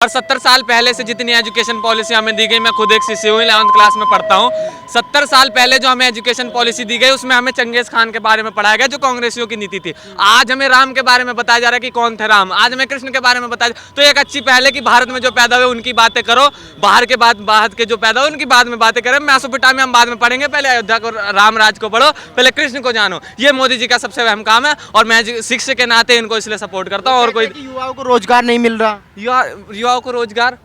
और 70 साल पहले से जितनी एजुकेशन पॉलिसी हमें दी गई, मैं खुद एक शिष्य हूँ, 11th क्लास में पढ़ता हूँ। 70 साल पहले जो हमें एजुकेशन पॉलिसी दी गई उसमें हमें चंगेज खान के बारे में पढ़ाया गया जो कांग्रेसियों की नीति थी। आज हमें राम के बारे में बताया जा रहा है कि कौन थे राम, आज हमें कृष्ण के बारे में बताया। तो एक अच्छी पहले कि भारत में जो पैदा हुए उनकी बातें करो, बाहर के जो पैदा हुए उनकी बाद में बातें करें। मैसोपोटामिया हम बाद में पढ़ेंगे, पहले अयोध्या को राम राज को पढ़ो, पहले कृष्ण को जानो। ये मोदी जी का सबसे अहम काम है और मैं शिक्षक के नाते इनको इसलिए सपोर्ट करता हूँ। और कोई युवाओं को रोजगार नहीं मिल रहा, युवाओं को रोजगार,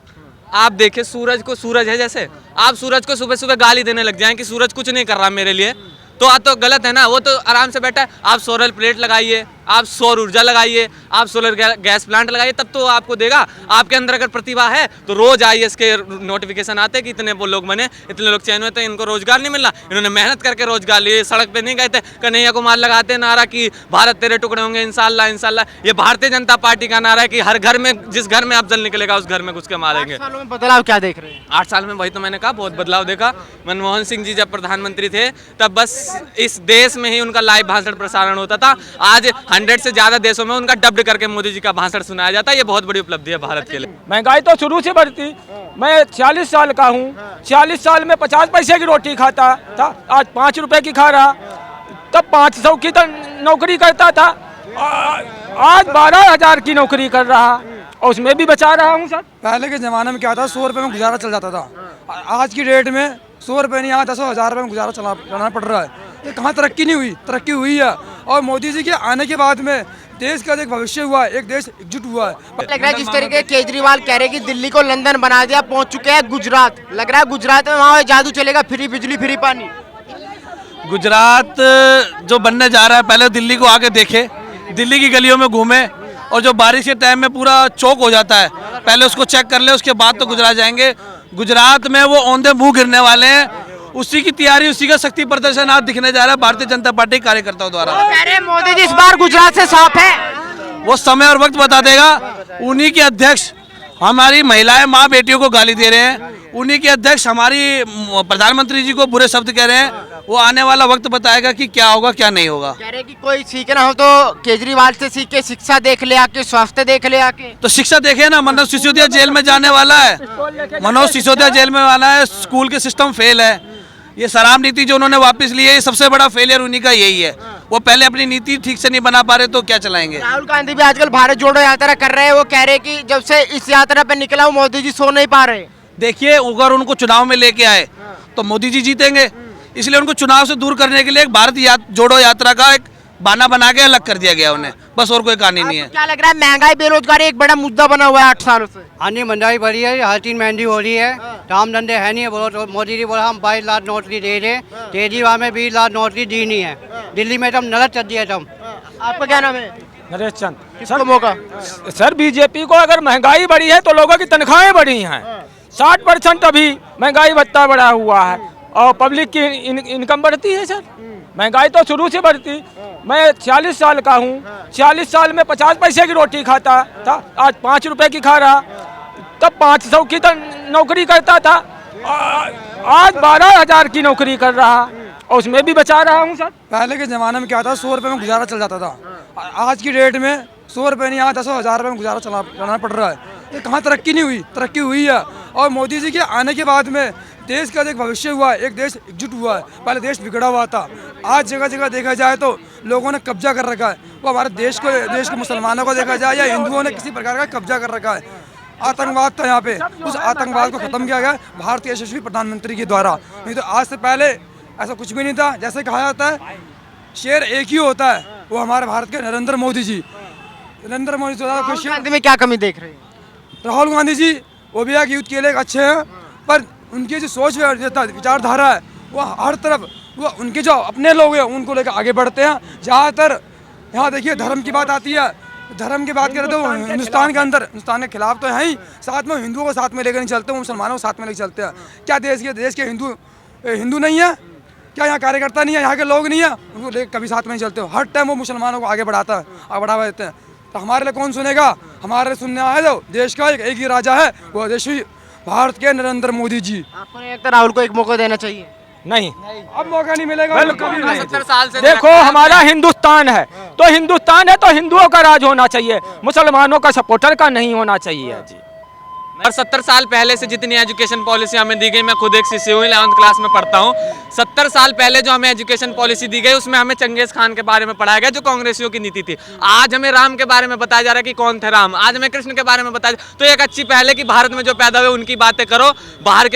आप देखिए सूरज है, जैसे आप सूरज को सुबह सुबह गाली देने लग जाएं कि सूरज कुछ नहीं कर रहा मेरे लिए, तो गलत है ना। वो तो आराम से बैठा है। आप सोलर प्लेट लगाइए, आप सौर ऊर्जा लगाइए, आप सोलर गैस प्लांट लगाइए, तब तो आपको देगा। आपके अंदर अगर प्रतिभा है तो रोज IAS के नोटिफिकेशन आते हैं कि इतने वो लोग बने, इतने लोग चयन हुए, तो इनको रोजगार नहीं मिल रहा। इन्होंने मेहनत करके रोजगार लिए, सड़क पे नहीं गए थे। कन्हैया कुमार लगाते नारा कि भारत तेरे टुकड़े होंगे इंशाल्लाह इंशाल्लाह। ये भारतीय जनता पार्टी का नारा है कि हर घर में, जिस घर में अफजल निकलेगा उस घर में घुस के मारेंगे। 8 सालों में बदलाव क्या देख रहे हैं? 8 साल में वही तो मैंने कहा, बहुत बदलाव देखा। मनमोहन सिंह जी जब प्रधानमंत्री थे तब बस इस देश में ही उनका लाइव भाषण प्रसारण होता था। आज 100 से ज्यादा देशों में उनका डब्ड करके मोदी जी का भाषण सुनाया जाता है। ये बहुत बड़ी उपलब्धि है भारत के लिए। महंगाई तो शुरू से बढ़ती। मैं 40 साल का हूँ, 40 साल में 50 पैसे की रोटी खाता था, आज 5 रुपए की खा रहा। तब 500 की तो नौकरी करता था, आज 12,000 की नौकरी कर रहा और उसमें भी बचा रहा हूँ सर। पहले के ज़माने में क्या था, 100 रुपये में गुजारा चल जाता था। आज की डेट में 100 रुपये नहीं, यहाँ 10,000 रुपये में गुजारा चलाना पड़ रहा है। ये कहाँ तरक्की नहीं हुई? तरक्की हुई है। और मोदी जी के आने के बाद में देश का एक भविष्य हुआ है, एक देश एकजुट हुआ है। लग रहा है जिस तरीके केजरीवाल कह रहे हैं कि दिल्ली को लंदन बना दिया, पहुंच चुके हैं गुजरात। लग रहा है गुजरात में वहाँ जादू चलेगा, फ्री बिजली फ्री पानी। गुजरात जो बनने जा रहा है, पहले दिल्ली को आके देखे, दिल्ली की गलियों में घूमे, और जो बारिश के टाइम में पूरा चौक हो जाता है, पहले उसको चेक कर ले, उसके बाद तो गुजरात जाएंगे। गुजरात में वो औंधे मुंह गिरने वाले हैं, उसी की तैयारी, उसी का शक्ति प्रदर्शन आज दिखने जा रहा है भारतीय जनता पार्टी कार्यकर्ताओं द्वारा। कह रहे हैं मोदी जी इस बार गुजरात से साफ है। वो समय और वक्त बता देगा। उन्हीं के अध्यक्ष हमारी महिलाएं माँ बेटियों को गाली दे रहे हैं, उन्हीं के अध्यक्ष हमारी प्रधानमंत्री जी को बुरे शब्द कह रहे हैं। वो आने वाला वक्त बताएगा कि क्या होगा क्या नहीं होगा। कह रहे हैं कि कोई सीखना हो तो केजरीवाल से सीख के शिक्षा देख ले आके, स्वास्थ्य देख ले आके। तो शिक्षा देखे ना, मनोज सिसोदिया जेल में जाने वाला है, मनोज सिसोदिया जेल में वाला है। स्कूल के सिस्टम फेल है। ये शराब नीति जो उन्होंने वापस ली है, ये सबसे बड़ा फेलियर उन्हीं का यही है। वो पहले अपनी नीति ठीक से नहीं बना पा रहे तो क्या चलाएंगे। राहुल गांधी भी आजकल भारत जोड़ो यात्रा कर रहे हैं। वो कह रहे हैं कि जब से इस यात्रा पे निकला हूँ मोदी जी सो नहीं पा रहे। देखिए, अगर उनको चुनाव में लेके आए तो मोदी जी जीतेंगे, इसलिए उनको चुनाव से दूर करने के लिए एक भारत जोड़ो यात्रा का एक बहाना बना के अलग कर दिया गया उन्हें, बस और कोई कहानी नहीं है। क्या लग रहा है महंगाई बेरोजगारी एक बड़ा मुद्दा बना हुआ है 8 सालों से? हाँ जी, महंगाई बढ़ी है, हर चीज महंगी हो रही है, काम धंधे है नहीं है। बोलो तो मोदी जी बोला हम 22 लाख नौकरी दे रहे, केजरीवाल में 20 लाख नौकरी दी नहीं है। दिल्ली में तुम नरक कर दिया तुम। आपका क्या नाम है? नरेश चंद। किसको मौका? सर बीजेपी को अगर महंगाई बढ़ी है तो लोगों की तनख्वाहें बढ़ी हैं। 60% अभी महंगाई भत्ता बढ़ा हुआ है और पब्लिक की इनकम बढ़ती है सर। महंगाई तो शुरू से बढ़ती। मैं 40 साल का हूँ, 40 साल में 50 पैसे की रोटी खाता था, आज 5 रुपए की खा रहा। तब 500 की तो नौकरी करता था, आज 12,000 की नौकरी कर रहा और उसमें भी बचा रहा हूँ सर। पहले के ज़माने में क्या था, 100 रुपये में गुजारा चल जाता था। आज की डेट में 100 रुपये नहीं, यहाँ 10,000 रुपये में गुजारा चलाना पड़ रहा है। ये कहाँ तरक्की नहीं हुई? तरक्की हुई है। और मोदी जी के आने के बाद में देश का एक भविष्य हुआ है, एक देश एकजुट हुआ है। पहले देश बिगड़ा हुआ था, आज जगह जगह देखा जाए तो लोगों ने कब्जा कर रखा है। वो हमारे देश के मुसलमानों को देखा जाए या हिंदुओं ने किसी प्रकार का कब्जा कर रखा है। आतंकवाद था यहाँ पे, उस आतंकवाद को खत्म किया गया भारतीय यशस्वी प्रधानमंत्री के द्वारा। नहीं तो आज से पहले ऐसा कुछ भी नहीं था। जैसे कहा जाता है शेर एक ही होता है, वो हमारे भारत के नरेंद्र मोदी जी। नरेंद्र मोदी से राहुल गांधी में क्या कमी देख रहे हैं? राहुल गांधी जी वो भी एक यूथ के लिए अच्छे हैं, पर उनकी जो सोच विचारधारा है वो हर तरफ, वो उनके जो अपने लोग हैं उनको लेकर आगे बढ़ते हैं। ज़्यादातर यहाँ देखिए धर्म की बात आती है, धर्म की बात करें तो हिंदुस्तान के अंदर हिंदुस्तान के खिलाफ तो है ही, साथ में हिंदुओं को साथ में लेकर नहीं चलते, मुसलमानों को साथ में लेकर चलते हैं। क्या देश के हिंदू नहीं है? क्या यहाँ कार्यकर्ता नहीं है? यहाँ के लोग नहीं है? उनको लेकर कभी साथ में नहीं चलते। हर टाइम वो मुसलमानों को आगे बढ़ाता है और बढ़ावा देते हैं। तो हमारे लिए कौन सुनेगा? हमारे लिए सुनने आए जो देश का एक ही राजा है, वो देश भारत के नरेंद्र मोदी जी। आपको नहीं लगता राहुल को एक मौका देना चाहिए? नहीं, अब मौका नहीं मिलेगा। बिल्कुल नहीं। 70 साल से देखो हमारा हिंदुस्तान है तो हिंदुस्तान है तो हिंदुओं का राज होना चाहिए, मुसलमानों का सपोर्टर का नहीं होना चाहिए जी। और 70 साल पहले से जितनी एजुकेशन पॉलिसी हमें दी गई, मैं खुद एक शिष्य हूँ, 11th क्लास में पढ़ता हूँ। 70 साल पहले जो हमें एजुकेशन पॉलिसी दी गई उसमें हमें चंगेज खान के बारे में पढ़ाया गया जो कांग्रेसियों की नीति थी। आज हमें राम के बारे में बताया जा रहा है कि कौन थे राम, आज हमें कृष्ण के बारे में बताया। तो एक अच्छी पहले कि भारत में जो पैदा हुए उनकी बातें करो, बाहर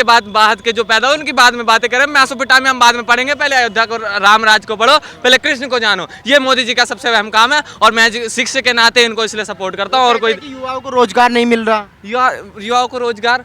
के जो पैदा हुए उनकी बाद में बातें करें। मैसोपोटामिया हम बाद में पढ़ेंगे, पहले अयोध्या को, राम राज को पढ़ो, पहले कृष्ण को जानो। ये मोदी जी का सबसे अहम काम है और मैं शिक्षक के नाते इनको इसलिए सपोर्ट करता हूँ। और कोई युवाओं को रोजगार नहीं मिल रहा। युवाओं को रोजगार,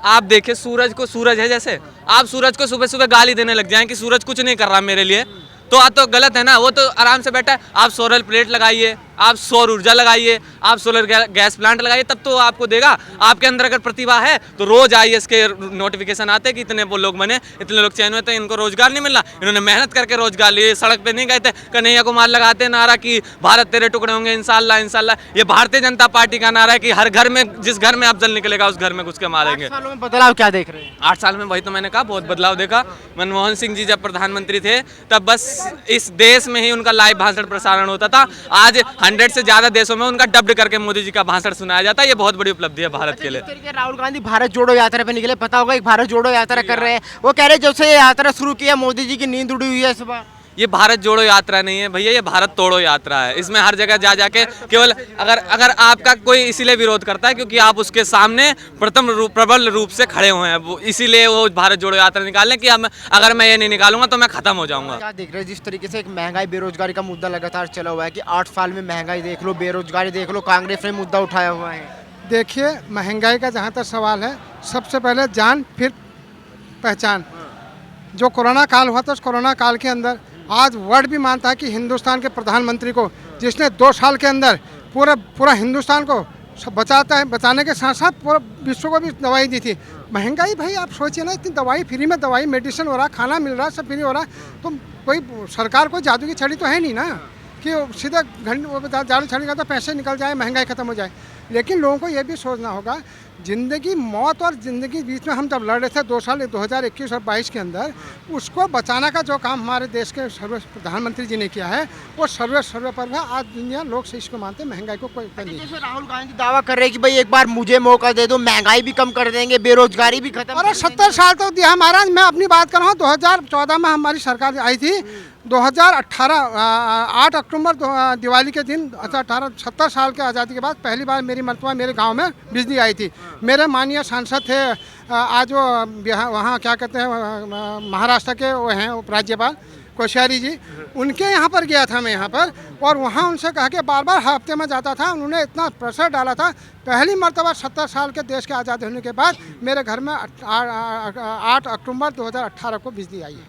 आप देखिए सूरज है जैसे, आप सूरज को सुबह सुबह गाली देने लग जाएं कि सूरज कुछ नहीं कर रहा मेरे लिए, तो गलत है ना। वो तो आराम से बैठा है। आप सोलर प्लेट लगाइए, आप सौर ऊर्जा लगाइए, आप सोलर गैस प्लांट लगाइए, तब तो आपको देगा। आपके अंदर अगर प्रतिभा है तो रोज IAS के नोटिफिकेशन आते हैं कि इतने वो लोग बने, इतने लोग चयन हुए, तो इनको रोजगार नहीं मिल रहा। इन्होंने मेहनत करके रोजगार लिए, सड़क पे नहीं गए थे। कन्हैया कुमार लगाते नारा कि भारत तेरे टुकड़े होंगे इंशाल्लाह इंशाल्लाह। ये भारतीय जनता पार्टी का नारा है कि हर घर में, जिस घर में अफजल निकलेगा उस घर में घुस के मारेंगे। 8 सालों में बदलाव क्या देख रहे हैं? 8 साल में वही तो मैंने कहा, बहुत बदलाव देखा। मनमोहन सिंह जी जब प्रधानमंत्री थे तब बस इस देश में ही उनका लाइव भाषण प्रसारण होता था। आज 100 से ज्यादा देशों में उनका डब्ड करके मोदी जी का भाषण सुनाया जाता है। ये बहुत बड़ी उपलब्धि है भारत के लिए। जिस तरीके राहुल गांधी भारत जोड़ो यात्रा पे निकले, पता होगा एक भारत जोड़ो यात्रा कर रहे हैं, वो कह रहे जब से ये यात्रा शुरू किया मोदी जी की नींद उड़ी हुई है सुबह। ये भारत जोड़ो यात्रा नहीं है भैया, ये भारत तोड़ो यात्रा है। इसमें हर जगह जा जाके केवल अगर आपका कोई इसीलिए विरोध करता है क्योंकि आप उसके सामने प्रबल रूप से खड़े हुए हैं, वो इसीलिए वो भारत जोड़ो यात्रा निकाल लें कि अगर मैं ये नहीं निकालूंगा तो मैं खत्म हो जाऊंगा। क्या देख रहे हैं जिस तरीके से एक महंगाई बेरोजगारी का मुद्दा लगातार चला हुआ है कि 8 साल में महंगाई देख लो, बेरोजगारी देख लो, कांग्रेस ने मुद्दा उठाया हुआ है। देखिए, महंगाई का जहाँ तक सवाल है, सबसे पहले जान फिर पहचान। जो कोरोना काल हुआ था उस कोरोना काल के अंदर आज वर्ल्ड भी मानता है कि हिंदुस्तान के प्रधानमंत्री को, जिसने 2 साल के अंदर पूरा हिंदुस्तान को बचाने के साथ साथ पूरा विश्व को भी दवाई दी थी। महंगाई भाई आप सोचिए ना, इतनी दवाई फ्री में, दवाई मेडिसिन हो रहा, खाना मिल रहा, सब फ्री हो रहा, तो कोई सरकार को जादू की छड़ी तो है नहीं ना कि सीधा जादू छड़ी का तो पैसे निकल जाए, महंगाई खत्म हो जाए। लेकिन लोगों को ये भी सोचना होगा, ज़िंदगी, मौत और ज़िंदगी बीच में हम जब लड़ रहे थे 2 साल 2021 और 22 के अंदर, उसको बचाने का जो काम हमारे देश के प्रधानमंत्री जी ने किया है वो सर्व पर है। आज दुनिया लोग से इसको मानते हैं, महंगाई को कोई नहीं। जैसे राहुल गांधी दावा कर रहे हैं कि भाई एक बार मुझे मौका दे दो, महंगाई भी कम कर देंगे, बेरोजगारी भी खत्म। अरे 70 साल तो दिया महाराज। मैं अपनी बात कर रहा हूँ, 2014 में हमारी सरकार आई थी, 2018 8 अक्टूबर दिवाली के दिन 70 साल के आज़ादी के बाद पहली बार मेरी मरतबा मेरे गांव में बिजली आई थी। मेरे माननीय सांसद थे आज वो वहाँ क्या कहते हैं महाराष्ट्र के वो हैं उपराज्यपाल कोश्यारी जी, उनके यहाँ पर गया था मैं यहाँ पर, और वहाँ उनसे कहा कि बार हफ्ते में जाता था। उन्होंने इतना प्रेशर डाला था, पहली मरतबा 70 साल के देश के आज़ाद होने के बाद मेरे घर में 8 अक्टूबर 2018 को बिजली आई है।